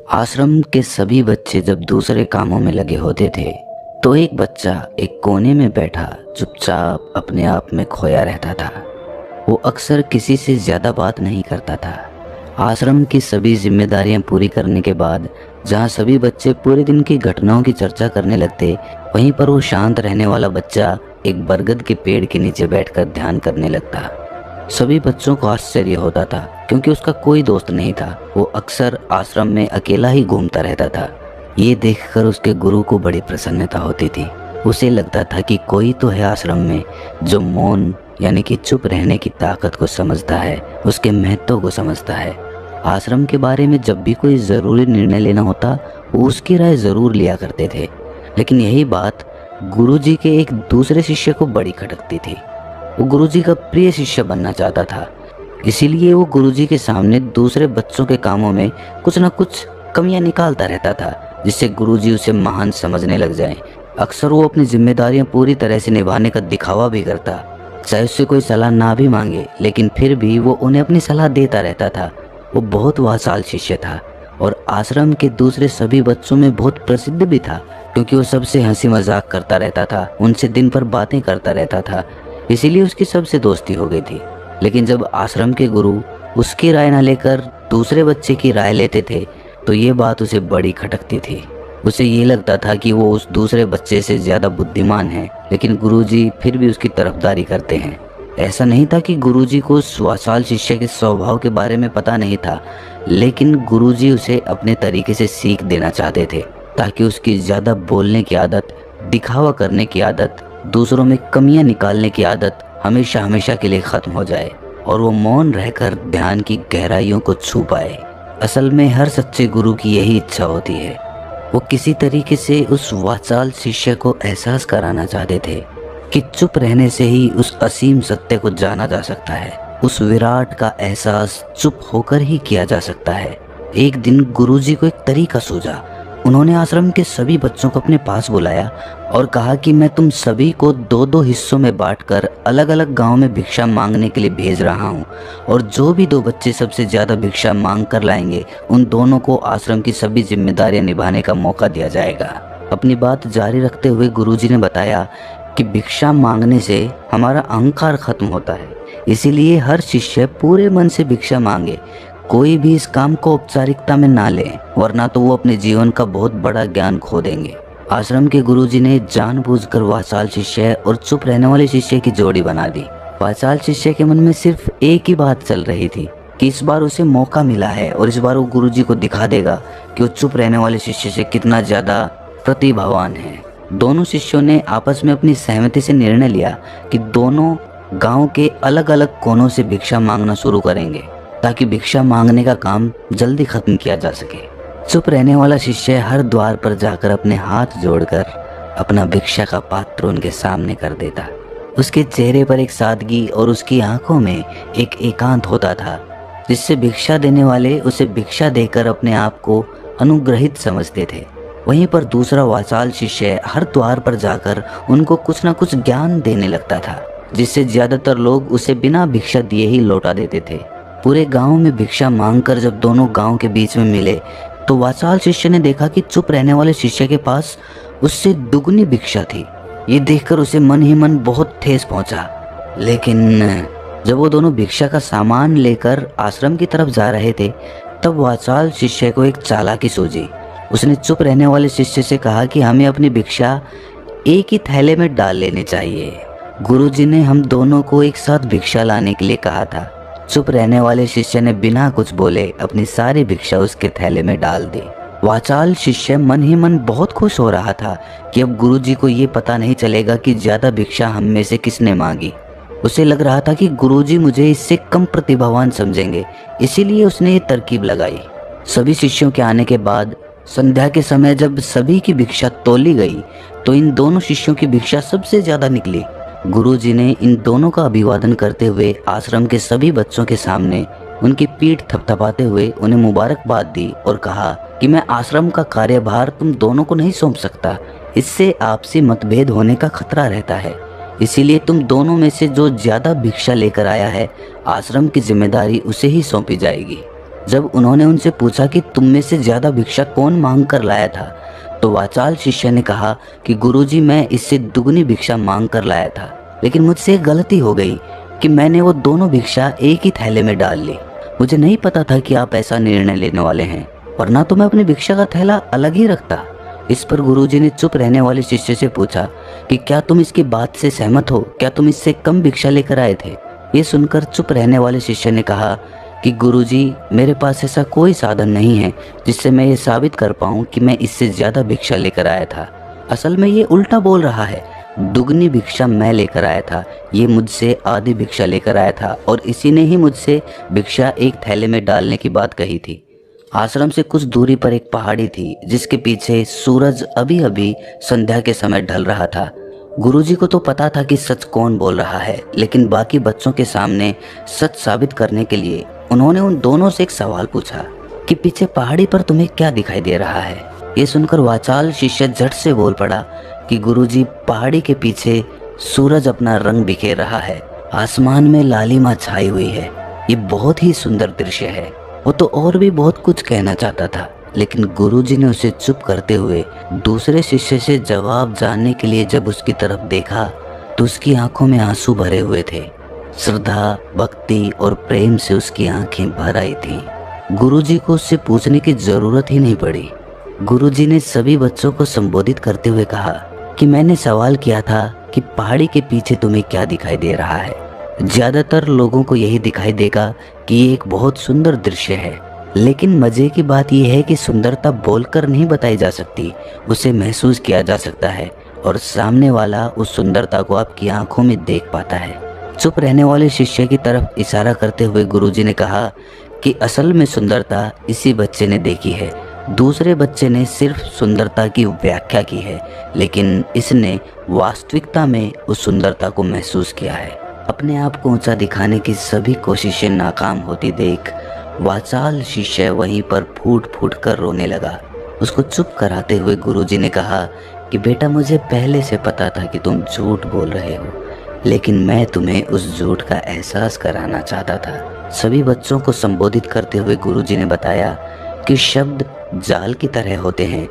आश्रम के सभी बच्चे जब दूसरे कामों में लगे होते थे तो एक बच्चा एक कोने में बैठा चुपचाप अपने आप में खोया रहता था। वो अक्सर किसी से ज़्यादा बात नहीं करता था। आश्रम की सभी जिम्मेदारियां पूरी करने के बाद जहां सभी बच्चे पूरे दिन की घटनाओं की चर्चा करने लगते, वहीं पर वो शांत रहने वाला बच्चा एक बरगद के पेड़ के नीचे बैठकर ध्यान करने लगता। सभी बच्चों को आश्चर्य होता था क्योंकि उसका कोई दोस्त नहीं था। वो अक्सर आश्रम में अकेला ही घूमता रहता था। ये देखकर उसके गुरु को बड़ी प्रसन्नता होती थी। उसे लगता था कि कोई तो है आश्रम में जो मौन यानी कि चुप रहने की ताकत को समझता है, उसके महत्व को समझता है। आश्रम के बारे में जब भी कोई ज़रूरी निर्णय लेना होता वो उसकी राय ज़रूर लिया करते थे, लेकिन यही बात गुरुजी के एक दूसरे शिष्य को बड़ी खटकती थी। वो गुरुजी का प्रिय शिष्य बनना चाहता था, इसीलिए वो गुरुजी के सामने दूसरे बच्चों के कामों में कुछ न कुछ कमियां निकालता रहता था, जिससे गुरुजी उसे महान समझने लग जाएं। अक्सर वो अपनी जिम्मेदारियां पूरी तरह से निभाने का दिखावा भी करता, चाहे उससे कोई सलाह ना भी मांगे, लेकिन फिर भी वो उन्हें अपनी सलाह देता रहता था। वो बहुत वाचाल शिष्य था और आश्रम के दूसरे सभी बच्चों में बहुत प्रसिद्ध भी था, क्योंकि वो सबसे हंसी मजाक करता रहता था, उनसे दिन भर बातें करता रहता था। इसीलिए उसकी सबसे दोस्ती हो गई थी। लेकिन जब आश्रम के गुरु उसकी राय ना लेकर दूसरे बच्चे की राय लेते थे तो ये बात उसे बड़ी खटकती थी। उसे ये लगता था कि वो उस दूसरे बच्चे से ज़्यादा बुद्धिमान है, लेकिन गुरुजी फिर भी उसकी तरफदारी करते हैं। ऐसा नहीं था कि गुरुजी को उस वाचाल शिष्य के स्वभाव के बारे में पता नहीं था, लेकिन गुरुजी उसे अपने तरीके से सीख देना चाहते थे, ताकि उसकी ज़्यादा बोलने की आदत, दिखावा करने की आदत, दूसरों में कमियां निकालने की आदत हमेशा हमेशा के लिए ख़त्म हो जाए और वो मौन रहकर ध्यान की गहराइयों को छू पाए। असल में हर सच्चे गुरु की यही इच्छा होती है। वो किसी तरीके से उस वाचाल शिष्य को एहसास कराना चाहते थे कि चुप रहने से ही उस असीम सत्य को जाना जा सकता है। उस विराट का एहसास चुप होकर ही किया जा सकता है। एक दिन गुरुजी को एक तरीका सूझा। उन्होंने आश्रम के सभी बच्चों को अपने पास बुलाया और कहा कि मैं तुम सभी को दो दो हिस्सों में बांटकर अलग अलग गांव में भिक्षा मांगने के लिए भेज रहा हूं, और जो भी दो बच्चे सबसे ज़्यादा भिक्षा मांग कर लाएंगे उन दोनों को आश्रम की सभी जिम्मेदारियां निभाने का मौका दिया जाएगा। अपनी बात जारी रखते हुए गुरुजी ने बताया कि भिक्षा मांगने से हमारा अहंकार खत्म होता है, इसीलिए हर शिष्य पूरे मन से भिक्षा मांगे। कोई भी इस काम को औपचारिकता में ना ले, वरना तो वो अपने जीवन का बहुत बड़ा ज्ञान खो देंगे। आश्रम के गुरुजी ने जानबूझकर वाचाल शिष्य और चुप रहने वाले शिष्य की जोड़ी बना दी। वाचाल शिष्य के मन में सिर्फ एक ही बात चल रही थी कि इस बार उसे मौका मिला है और इस बार वो गुरुजी को दिखा देगा कि वो चुप रहने वाले शिष्य से कितना ज्यादा प्रतिभावान है। दोनों शिष्यों ने आपस में अपनी सहमति से निर्णय लिया कि दोनों गांव के अलग अलग कोनों से भिक्षा मांगना शुरू करेंगे, ताकि भिक्षा मांगने का काम जल्दी खत्म किया जा सके। चुप रहने वाला शिष्य हर द्वार पर जाकर अपने हाथ जोड़कर अपना भिक्षा का पात्र उनके सामने कर देता। उसके चेहरे पर एक सादगी और उसकी आंखों में एक एकांत होता था, जिससे भिक्षा देने वाले उसे भिक्षा देकर अपने आप को अनुग्रहित समझते थे। वहीं पर दूसरा वाचाल शिष्य हर द्वार पर जाकर उनको कुछ न कुछ ज्ञान देने लगता था, जिससे ज्यादातर लोग उसे बिना भिक्षा दिए ही लौटा देते थे। पूरे गांव में भिक्षा मांगकर जब दोनों गांव के बीच में मिले तो वाचाल शिष्य ने देखा कि चुप रहने वाले शिष्य के पास उससे दुगनी भिक्षा थी। ये देखकर उसे मन ही मन बहुत ठेस पहुंचा। लेकिन जब वो दोनों भिक्षा का सामान लेकर आश्रम की तरफ जा रहे थे तब वाचाल शिष्य को एक चालाकी सूझी। उसने चुप रहने वाले शिष्य से कहा कि हमें अपनी भिक्षा एक ही थैले में डाल लेनी चाहिए। गुरुजी ने हम दोनों को एक साथ भिक्षा लाने के लिए कहा था। चुप रहने वाले शिष्य ने बिना कुछ बोले अपनी सारी भिक्षा उसके थैले में डाल दी। वाचाल शिष्य मन ही मन बहुत खुश हो रहा था कि अब गुरुजी को ये पता नहीं चलेगा कि ज्यादा भिक्षा हम में से किसने मांगी। उसे लग रहा था कि गुरुजी मुझे इससे कम प्रतिभावान समझेंगे, इसीलिए उसने ये तरकीब लगाई। सभी शिष्यों के आने के बाद संध्या के समय जब सभी की भिक्षा तोली गई तो इन दोनों शिष्यों की भिक्षा सबसे ज्यादा निकली। गुरुजी ने इन दोनों का अभिवादन करते हुए आश्रम के सभी बच्चों के सामने उनकी पीठ थपथपाते हुए उन्हें मुबारकबाद दी और कहा कि मैं आश्रम का कार्यभार तुम दोनों को नहीं सौंप सकता, इससे आपसी मतभेद होने का खतरा रहता है। इसीलिए तुम दोनों में से जो ज्यादा भिक्षा लेकर आया है, आश्रम की जिम्मेदारी उसे ही सौंपी जाएगी। जब उन्होंने उनसे पूछा कि तुम में से ज़्यादा भिक्षा कौन मांग कर लाया था, तो वाचाल शिष्य ने कहा कि गुरुजी, मैं इससे दुगनी भिक्षा मांग कर लाया था, लेकिन मुझसे एक गलती हो गई कि मैंने वो दोनों भिक्षा एक ही थैले में डाल ली। मुझे नहीं पता था कि आप ऐसा निर्णय लेने वाले हैं, वरना तो मैं अपनी भिक्षा का थैला अलग ही रखता। इस पर गुरुजी ने चुप रहने वाले शिष्य से पूछा कि क्या तुम इसकी बात से सहमत हो? क्या तुम इससे कम भिक्षा लेकर आए थे? ये सुनकर चुप रहने वाले शिष्य ने कहा कि गुरुजी, मेरे पास ऐसा कोई साधन नहीं है जिससे मैं ये साबित कर पाऊँ कि मैं इससे ज़्यादा भिक्षा लेकर आया था। असल में ये उल्टा बोल रहा है। दुगनी भिक्षा मैं लेकर आया था, ये मुझसे आधी भिक्षा लेकर आया था और इसी ने ही मुझसे भिक्षा एक थैले में डालने की बात कही थी। आश्रम से कुछ दूरी पर एक पहाड़ी थी जिसके पीछे सूरज अभी अभी संध्या के समय ढल रहा था। गुरुजी को तो पता था कि सच कौन बोल रहा है, लेकिन बाकी बच्चों के सामने सच साबित करने के लिए उन्होंने उन दोनों से एक सवाल पूछा कि पीछे पहाड़ी पर तुम्हें क्या दिखाई दे रहा है? ये सुनकर वाचाल शिष्य झट से बोल पड़ा कि गुरुजी, पहाड़ी के पीछे सूरज अपना रंग बिखेर रहा है, आसमान में लालिमा छाई हुई है, ये बहुत ही सुंदर दृश्य है। वो तो और भी बहुत कुछ कहना चाहता था, लेकिन गुरुजी ने उसे चुप करते हुए दूसरे शिष्य से जवाब जानने के लिए जब उसकी तरफ देखा तो उसकी आंखों में आंसू भरे हुए थे। श्रद्धा, भक्ति और प्रेम से उसकी आंखें भर आई थी। गुरुजी को उससे पूछने की जरूरत ही नहीं पड़ी। गुरुजी ने सभी बच्चों को संबोधित करते हुए कहा कि मैंने सवाल किया था कि पहाड़ी के पीछे तुम्हें क्या दिखाई दे रहा है। ज्यादातर लोगों को यही दिखाई देगा कि ये एक बहुत सुंदर दृश्य है, लेकिन मजे की बात यह है कि सुंदरता बोलकर नहीं बताई जा सकती, उसे महसूस किया जा सकता है और सामने वाला उस सुंदरता को आपकी आंखों में देख पाता है। चुप रहने वाले शिष्य की तरफ इशारा करते हुए गुरुजी ने कहा कि असल में सुंदरता इसी बच्चे ने देखी है, दूसरे बच्चे ने सिर्फ सुंदरता की व्याख्या की है, लेकिन इसने वास्तविकता में उस सुंदरता को महसूस किया है। अपने आप को ऊंचा दिखाने की सभी कोशिशें नाकाम होती देख वाचाल शिष्य वहीं पर फूट फूट कर रोने लगा। उसको चुप कराते हुए गुरुजी ने कहा कि बेटा, मुझे पहले से पता था कि तुम झूठ बोल रहे हो, लेकिन मैं तुम्हें उस झूठ का एहसास कराना चाहता था। सभी बच्चों को संबोधित करते हुए गुरुजी ने बताया कि शब्द जाल की तरह होते हैं।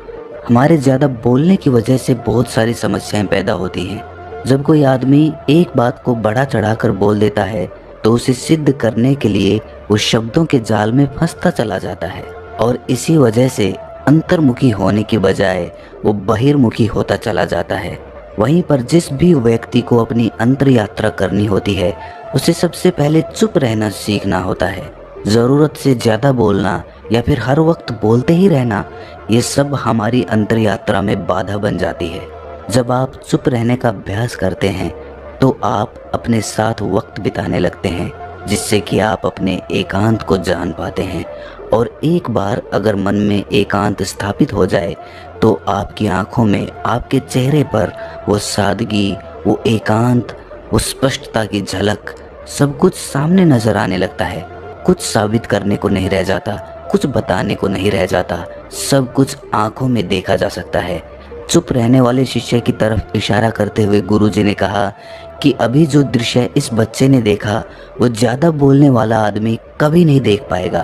हमारे ज़्यादा बोलने की वजह से बहुत सारी समस्याएं पैदा होती हैं। जब कोई आदमी एक बात को बढ़ा चढ़ाकर बोल देता है तो उसे सिद्ध करने के लिए वो शब्दों के जाल में फंसता चला जाता है और इसी वजह से अंतर्मुखी होने की बजाय वो बहिर्मुखी होता चला जाता है। वहीं पर जिस भी व्यक्ति को अपनी अंतर यात्रा करनी होती है उसे सबसे पहले चुप रहना सीखना होता है। ज़रूरत से ज़्यादा बोलना या फिर हर वक्त बोलते ही रहना, ये सब हमारी अंतर यात्रा में बाधा बन जाती है। जब आप चुप रहने का अभ्यास करते हैं तो आप अपने साथ वक्त बिताने लगते हैं, जिससे कि आप अपने एकांत को जान पाते हैं। और एक बार अगर मन में एकांत स्थापित हो जाए तो आपकी आंखों में, आपके चेहरे पर वो सादगी, वो एकांत, वो स्पष्टता की झलक, सब कुछ सामने नजर आने लगता है। कुछ साबित करने को नहीं रह जाता, कुछ बताने को नहीं रह जाता, सब कुछ आंखों में देखा जा सकता है। चुप रहने वाले शिष्य की तरफ इशारा करते हुए गुरुजी ने कहा कि अभी जो दृश्य इस बच्चे ने देखा वो ज़्यादा बोलने वाला आदमी कभी नहीं देख पाएगा।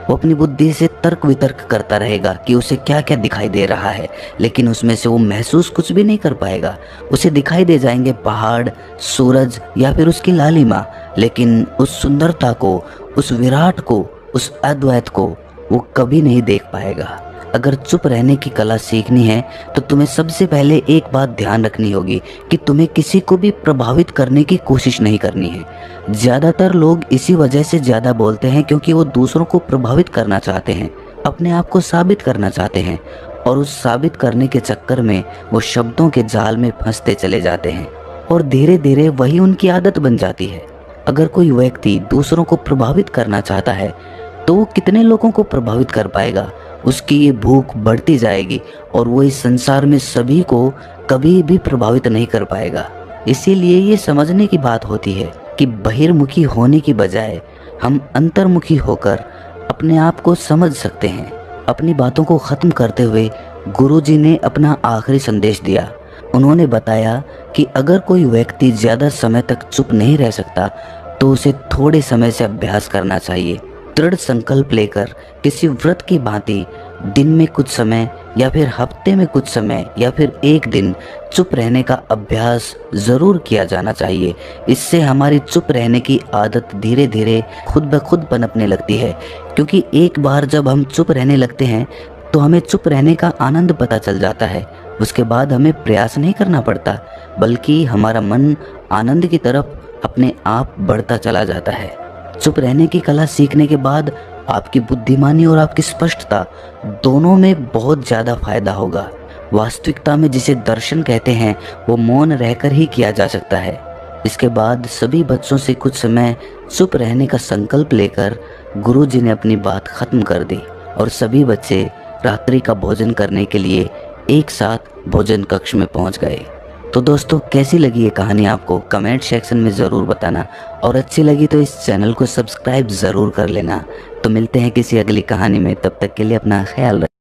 वो अपनी बुद्धि से तर्क वितर्क करता रहेगा कि उसे क्या क्या दिखाई दे रहा है, लेकिन उसमें से वो महसूस कुछ भी नहीं कर पाएगा। उसे दिखाई दे जाएंगे पहाड़, सूरज या फिर उसकी लालिमा, लेकिन उस सुंदरता को, उस विराट को, उस अद्वैत को वो कभी नहीं देख पाएगा। अगर चुप रहने की कला सीखनी है तो तुम्हें सबसे पहले एक बात ध्यान रखनी होगी कि तुम्हें किसी को भी प्रभावित करने की कोशिश नहीं करनी है। ज़्यादातर लोग इसी वजह से ज़्यादा बोलते हैं क्योंकि वो दूसरों को प्रभावित करना चाहते हैं, अपने आप को साबित करना चाहते हैं, और उस साबित करने के चक्कर में वो शब्दों के जाल में फंसते चले जाते हैं और धीरे धीरे वही उनकी आदत बन जाती है। अगर कोई व्यक्ति दूसरों को प्रभावित करना चाहता है तो वो कितने लोगों को प्रभावित कर पाएगा? उसकी ये भूख बढ़ती जाएगी और वो इस संसार में सभी को कभी भी प्रभावित नहीं कर पाएगा। इसीलिए ये समझने की बात होती है कि बहिर्मुखी होने की बजाय हम अंतर्मुखी होकर अपने आप को समझ सकते हैं। अपनी बातों को ख़त्म करते हुए गुरुजी ने अपना आखिरी संदेश दिया। उन्होंने बताया कि अगर कोई व्यक्ति ज़्यादा समय तक चुप नहीं रह सकता तो उसे थोड़े समय से अभ्यास करना चाहिए, दृढ़ संकल्प लेकर किसी व्रत की भांति दिन में कुछ समय या फिर हफ्ते में कुछ समय या फिर एक दिन चुप रहने का अभ्यास ज़रूर किया जाना चाहिए। इससे हमारी चुप रहने की आदत धीरे धीरे खुद ब खुद पनपने लगती है, क्योंकि एक बार जब हम चुप रहने लगते हैं तो हमें चुप रहने का आनंद पता चल जाता है। उसके बाद हमें प्रयास नहीं करना पड़ता, बल्कि हमारा मन आनंद की तरफ अपने आप बढ़ता चला जाता है। चुप रहने की कला सीखने के बाद आपकी बुद्धिमानी और आपकी स्पष्टता दोनों में बहुत ज़्यादा फायदा होगा। वास्तविकता में जिसे दर्शन कहते हैं वो मौन रहकर ही किया जा सकता है। इसके बाद सभी बच्चों से कुछ समय चुप रहने का संकल्प लेकर गुरुजी ने अपनी बात खत्म कर दी और सभी बच्चे रात्रि का भोजन करने के लिए एक साथ भोजन कक्ष में पहुंच गए। तो दोस्तों, कैसी लगी ये कहानी आपको कमेंट सेक्शन में ज़रूर बताना, और अच्छी लगी तो इस चैनल को सब्सक्राइब ज़रूर कर लेना। तो मिलते हैं किसी अगली कहानी में, तब तक के लिए अपना ख्याल रखें।